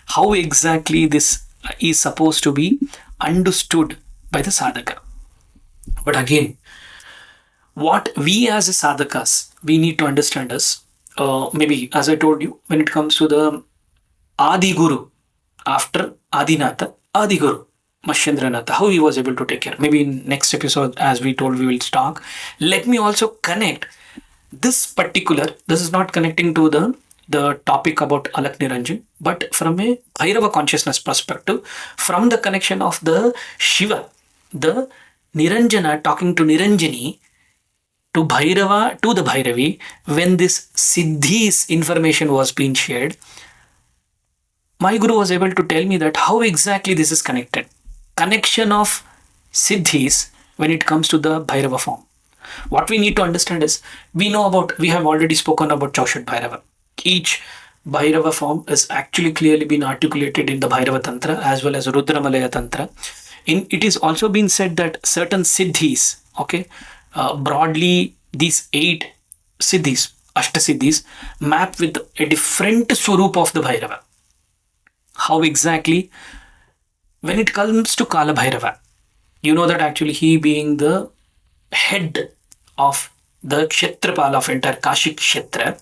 how exactly this is supposed to be understood by the sadhaka. But again, what we as a sadhakas, we need to understand is, maybe as I told you, when it comes to the Adiguru, after Adinatha, Adiguru, Machindranath, how he was able to take care. Maybe in next episode, as we told, we will talk. Let me also connect this is not connecting to the topic about Alakh Niranjan, but from a Bhairava consciousness perspective, from the connection of the Shiva, the Niranjana talking to Niranjani, to Bhairava, to the Bhairavi, when this Siddhis information was being shared, my Guru was able to tell me that how exactly this is connected. Connection of Siddhis when it comes to the Bhairava form. What we need to understand is, we have already spoken about Chaushat Bhairava. Each Bhairava form is actually clearly been articulated in the Bhairava Tantra as well as Rudramalaya Tantra. It is also been said that certain Siddhis, broadly these 8 Siddhis, Ashta Siddhis, map with a different Swarup of the Bhairava. How exactly? When it comes to Kala Bhairava, you know that actually he being the head of the Kshetrapala of entire Kashi Kshetra,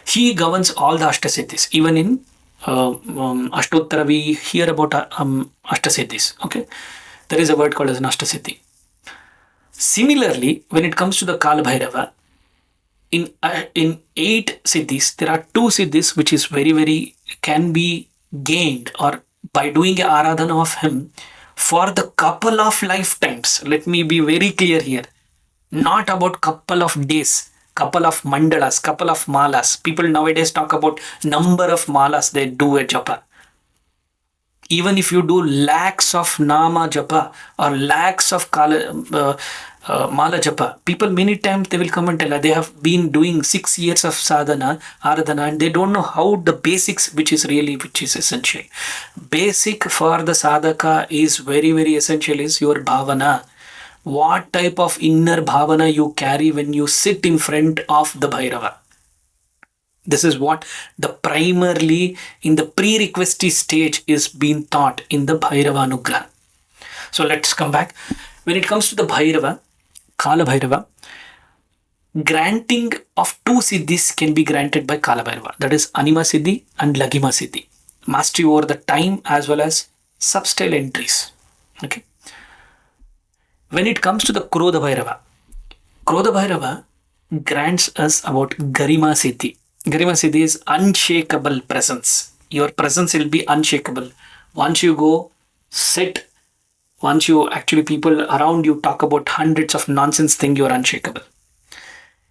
he governs all the Ashtasiddhis. Even in Ashtottara, we hear about Ashtasiddhis. Okay, there is a word called as an Ashtasiddhi. Similarly, when it comes to the Kala Bhairava, in 8 siddhis, there are 2 siddhis which is very can be gained or by doing a aradhana of him for the couple of lifetimes. Let me be very clear here. Not about couple of days, couple of mandalas, couple of malas. People nowadays talk about number of malas they do a japa. Even if you do lakhs of nama japa or lakhs of mala japa, people many times they will come and tell they have been doing 6 years of sadhana, aradhana, and they don't know how the basics, which is essential. Basic for the sadhaka is very essential is your bhavana. What type of inner bhavana you carry when you sit in front of the Bhairava. This is what the primarily in the prerequisite stage is being taught in the Bhairava Anugraha. So let's come back. When it comes to the Bhairava, Kala Bhairava, granting of 2 siddhis can be granted by Kala Bhairava. That is Anima Siddhi and Lagima Siddhi. Mastery over the time as well as substyle entries. Okay. When it comes to the Krodha Bhairava grants us about Garima Siddhi. Garima Siddhi is unshakable presence. Your presence will be unshakable. Once you go sit, once you actually people around you talk about hundreds of nonsense things, you are unshakable.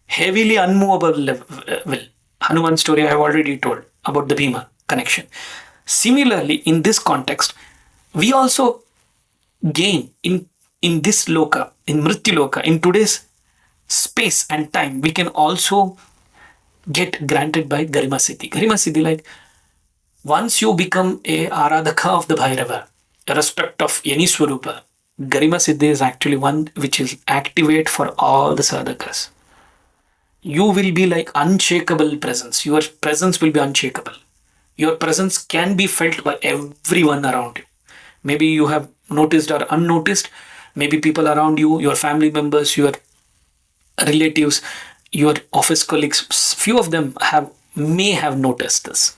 Heavily unmovable will. Hanuman story I have already told about the Bhima connection. Similarly, in this context, we also gain in this loka, in Mrityu loka, in today's space and time, we can also get granted by Garima Siddhi. Garima Siddhi, like once you become a Aradhaka of the Bhairava, irrespective of any Swarupa, Garima Siddhi is actually one which is activate for all the sadhakas. You will be like unshakable presence. Your presence will be unshakable. Your presence can be felt by everyone around you. Maybe you have noticed or unnoticed. Maybe people around you, your family members, your relatives, your office colleagues, few of them may have noticed this.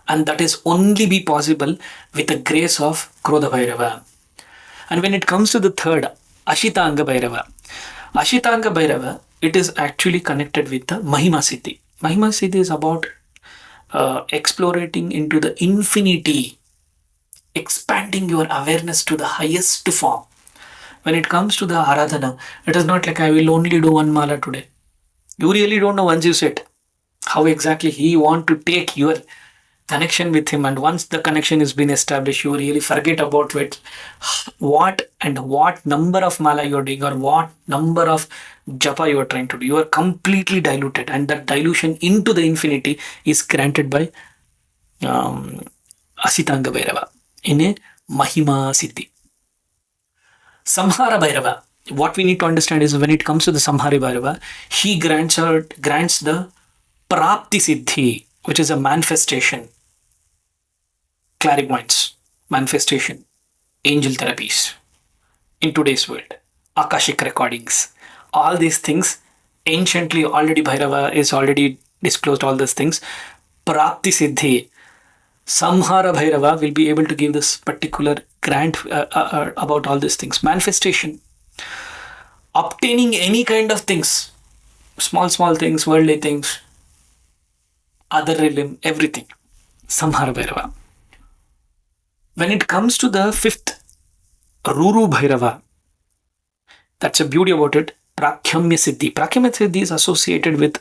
And that is only be possible with the grace of Krodha Bhairava. And when it comes to the third, Ashitanga Bhairava, it is actually connected with the Mahima Siddhi. Mahima Siddhi is about explorating into the infinity, expanding your awareness to the highest form. When it comes to the Aradhana, it is not like I will only do one mala today. You really don't know once you sit how exactly he want to take your connection with him, and once the connection has been established, you really forget about what number of mala you're doing or what number of japa you are trying to do. You are completely diluted, and that dilution into the infinity is granted by Asitanga Bhairava in a Mahima Siddhi. Samhara Bhairava. What we need to understand is when it comes to the Samhara Bhairava, he grants the Prapti Siddhi, which is a manifestation, clairvoyance, manifestation, angel therapies in today's world, Akashic recordings, all these things. Anciently, already Bhairava is already disclosed all these things. Prapti Siddhi, Samhara Bhairava will be able to give this particular grant about all these things. Manifestation, obtaining any kind of things, small things, worldly things, other realm, everything. Samhara Bhairava. When it comes to the fifth, Ruru Bhairava, that's a beauty about it. Prakhyamya Siddhi. Prakhyamya Siddhi is associated with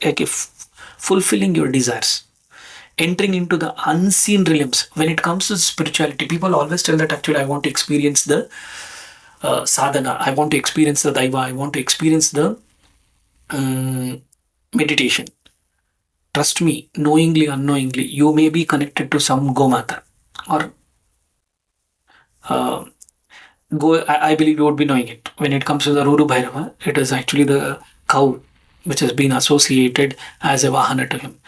fulfilling your desires, entering into the unseen realms. When it comes to spirituality, people always tell that actually I want to experience the sadhana, I want to experience the daiva, I want to experience the meditation. Trust me, knowingly, unknowingly, you may be connected to some Gomata or I believe you would be knowing it. When it comes to the Ruru Bhairava, it is actually the cow which has been associated as a Vahana to him.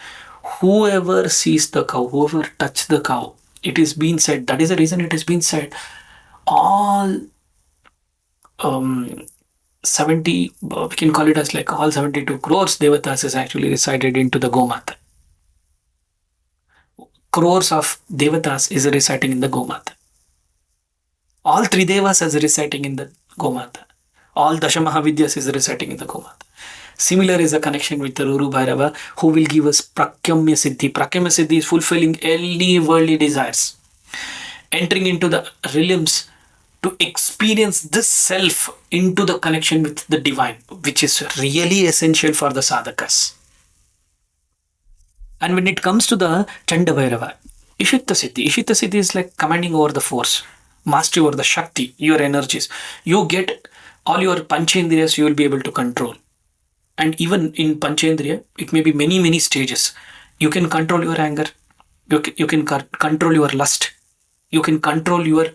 Whoever sees the cow, whoever touches the cow, it is being said, that is the reason it has been said, all 70, we can call it as like all 72 crores devatas is actually resided into the Gomata. Crores of devatas is residing in the Gomata. All Tridevas is residing in the Gomata. All Dashamahavidyas is residing in the Gomata. Similar is a connection with the Ruru Bhairava, who will give us Prakyamya Siddhi. Prakyamya Siddhi is fulfilling any worldly desires, entering into the realms to experience this self into the connection with the divine, which is really essential for the sadhakas. And when it comes to the Chanda Bhairava, Ishita Siddhi is like commanding over the force, mastery over the Shakti, your energies. You get all your Panchendriyas, you will be able to control. And even in Panchendriya, it may be many, many stages. You can control your anger, you can control your lust, you can control your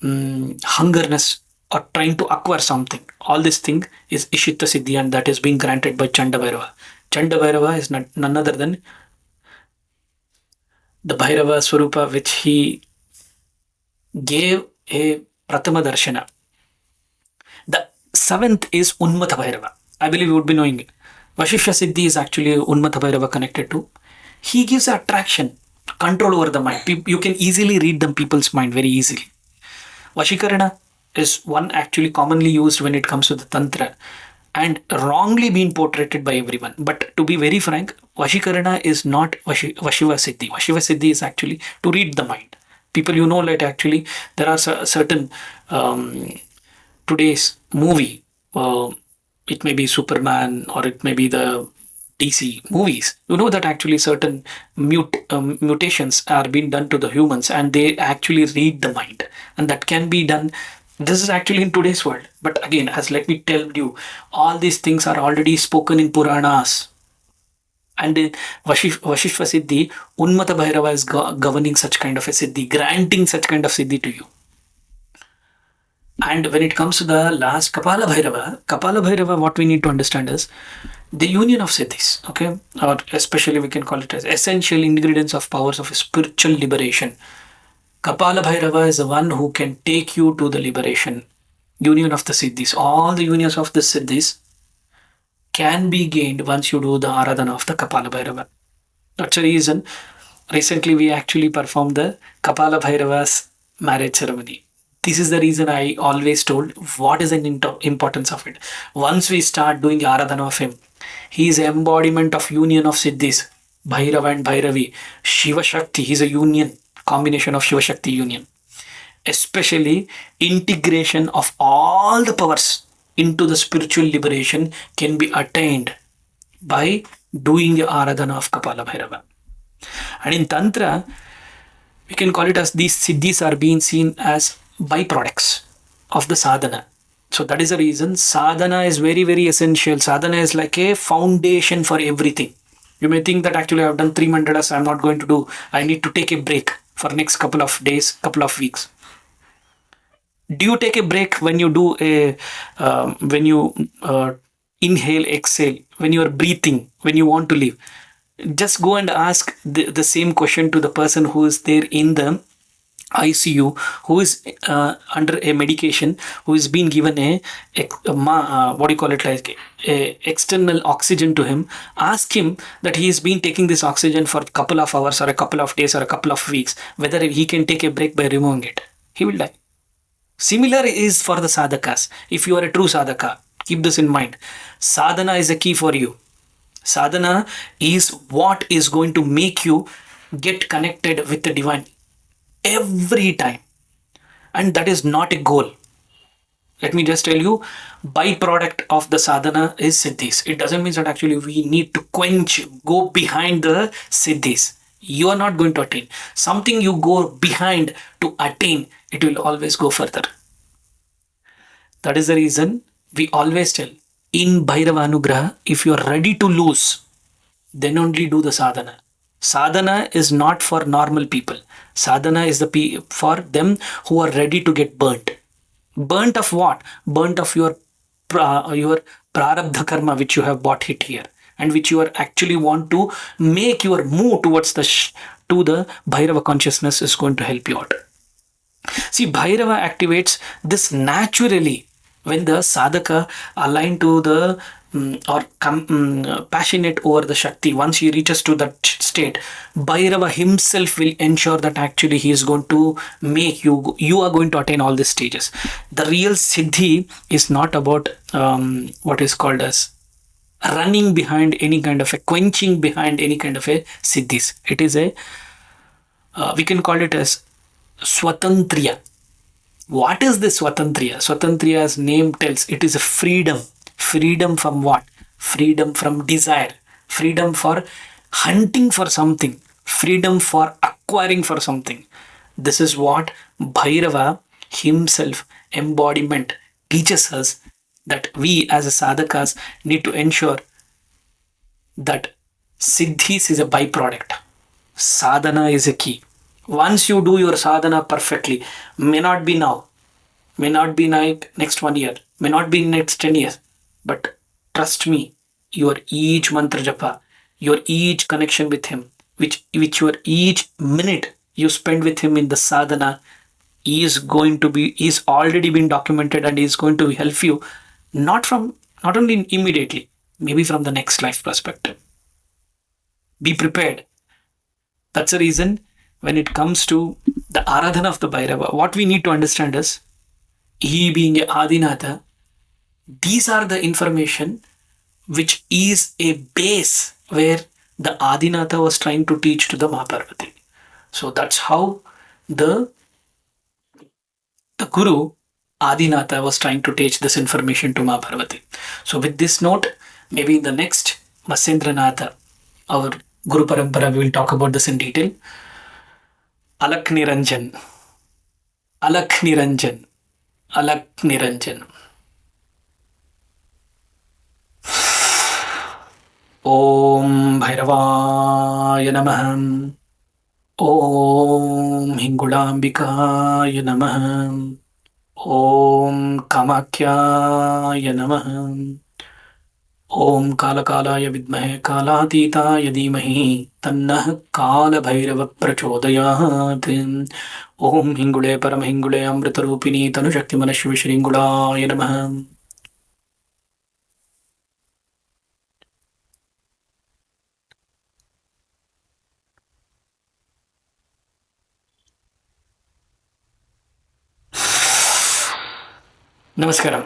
hungerness or trying to acquire something. All this thing is Ishita Siddhi, and that is being granted by Chanda Bhairava. Chanda Bhairava is none other than the Bhairava Swarupa, which he gave a Pratama Darshana. The seventh is Unmata Bhairava. I believe you would be knowing it. Vashishya Siddhi is actually Unmata Bhairava connected to. He gives attraction, control over the mind. You can easily read them people's mind very easily. Vashikarana is one actually commonly used when it comes to the Tantra and wrongly being portrayed by everyone. But to be very frank, Vashikarana is not Vashiva Siddhi. Vashiva Siddhi is actually to read the mind. People, you know, like actually there are certain today's movie. It may be Superman or it may be the DC movies. You know that actually certain mutations are being done to the humans and they actually read the mind. And that can be done. This is actually in today's world. But again, as let me tell you, all these things are already spoken in Puranas. And in Vashishva Siddhi, Unmata Bhairava is governing such kind of a Siddhi, granting such kind of Siddhi to you. And when it comes to the last Kapala Bhairava, what we need to understand is the union of Siddhis, okay? Or especially we can call it as essential ingredients of powers of spiritual liberation. Kapala Bhairava is the one who can take you to the liberation, union of the Siddhis. All the unions of the Siddhis can be gained once you do the Aradhana of the Kapala Bhairava. That's the reason recently we actually performed the Kapala Bhairava's marriage ceremony. This is the reason I always told what is the importance of it. Once we start doing the Aradhana of him, he is embodiment of union of Siddhis, Bhairava and Bhairavi. Shiva Shakti, he is a union, combination of Shiva Shakti union. Especially integration of all the powers into the spiritual liberation can be attained by doing the Aradhana of Kapala Bhairava. And in Tantra, we can call it as these Siddhis are being seen as byproducts of the sadhana. So that is the reason sadhana is very, very essential. Sadhana is like a foundation for everything. You may think that actually I've done 3 mandalas, I'm not going to do, I need to take a break for next couple of days, couple of weeks. Do you take a break when you do when you inhale, exhale, when you are breathing, when you want to leave? Just go and ask the same question to the person who is there in the ICU, who is under a medication, who is being given what do you call it, like a external oxygen to him. Ask him that he has been taking this oxygen for a couple of hours or a couple of days or a couple of weeks, whether he can take a break by removing it. He will die. Similar is for the sadhakas. If you are a true sadhaka, keep this in mind. Sadhana is the key for you. Sadhana is what is going to make you get connected with the divine every time. And that is not a goal. Let me just tell you, byproduct of the sadhana is siddhis. It doesn't mean that actually we need to go behind the siddhis. You are not going to attain. Something you go behind to attain, it will always go further. That is the reason we always tell, in Bhairava Anugraha, if you are ready to lose, then only do the sadhana. Sadhana is not for normal people. Sadhana is for them who are ready to get burnt. Burnt of what? Burnt of your prarabdha karma which you have bought it here and which you are actually want to make your move towards the Bhairava consciousness is going to help you out. See, Bhairava activates this naturally when the sadhaka aligned to the passionate over the Shakti. Once he reaches to that state, Bhairava himself will ensure that actually he is going to make you are going to attain all these stages. The real Siddhi is not about what is called as running behind any kind of a quenching behind any kind of a siddhis. It is a we can call it as swatantriya. What is this swatantriya? Swatantriya's name tells it is a freedom. Freedom from what? Freedom from desire. Freedom for hunting for something. Freedom for acquiring for something. This is what Bhairava himself embodiment teaches us, that we as a sadhakas need to ensure that siddhis is a byproduct. Sadhana is a key. Once you do your sadhana perfectly, may not be now, may not be like next 1 year, may not be next 10 years, but trust me, your each mantra japa, your each connection with him, which your each minute you spend with him in the sadhana is already been documented and is going to help you, not only immediately, maybe from the next life perspective. Be prepared. That's the reason when it comes to the Aradhana of the Bhairava, what we need to understand is he being a Adinatha, these are the information which is a base where the Adinatha was trying to teach to the Mahaparvati. So that's how the, the Guru Adinatha was trying to teach this information to Mahaparvati. So with this note, maybe in the next Machindranath, our Guru Parampara, we will talk about this in detail. Alakh Niranjan. Alakh Niranjan. Alakh Niranjan. Om Bhairavaaya Namah. Om Hingulambikaya Namah. Om Kamakyaya Namah. ओम काल कालाय विद्महे कालातीताय धीमहि तन्नः काल भैरव प्रचोदयात् ओम हिंगुले परम हिंगुले अमृत रूपिणी तनुशक्ति मनश्वी श्रींगुलाय नमः. नमस्कारम.